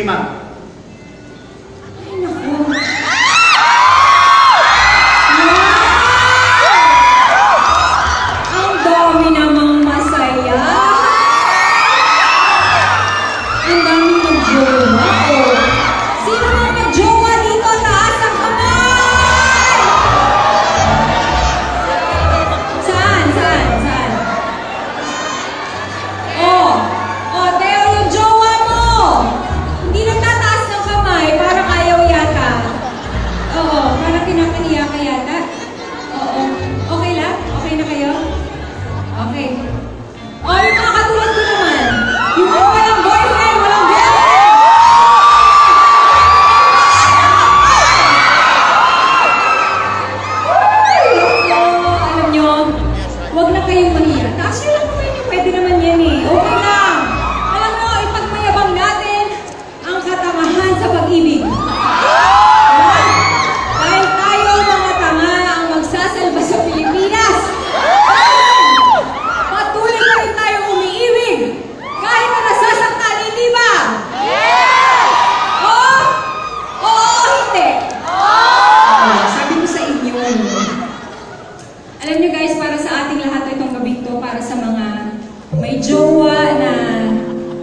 ma'am. Ay, naku. Ang dami namang masaya. Ang daming mag-jowa. Sino mga mag-jowa dito? Taas ang kamay! Saan? Teo, yung jowa mo! Hindi nagtataas ng kamay, parang ayaw yata. Oo, parang kinakaniya ka yata. Oo. Okay lang? Okay na kayo? Okay. Yung mga katulad ko naman. Yung walang boyfriend, walang girlfriend. Alam nyo, huwag na kayong mahiya. Taas nyo lang naman yung pwede naman yan eh. Okay lang. Alam nyo, ipagmayabang natin ang katangahan sa pag-ibig. Dahil tayo mga tanga ang magsasalba sa Pilipinas. Patuloy pa rin tayong umiibig. Kahit na nasasaktan, hindi ba? Oo? Oo, hindi. Sabi ko sa inyo. Alam nyo guys, para sa ating lahat itong gabing to, para sa mga may jowa na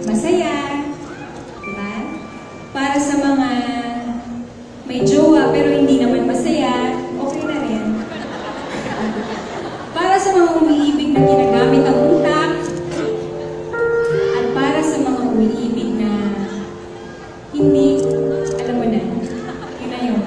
masaya, diba? Para sa mga may jowa pero hindi naman masaya, okay na rin. Para sa mga umiibig na ginagamit ang utak, at para sa mga umiibig na hindi, alam mo na, yun na yun.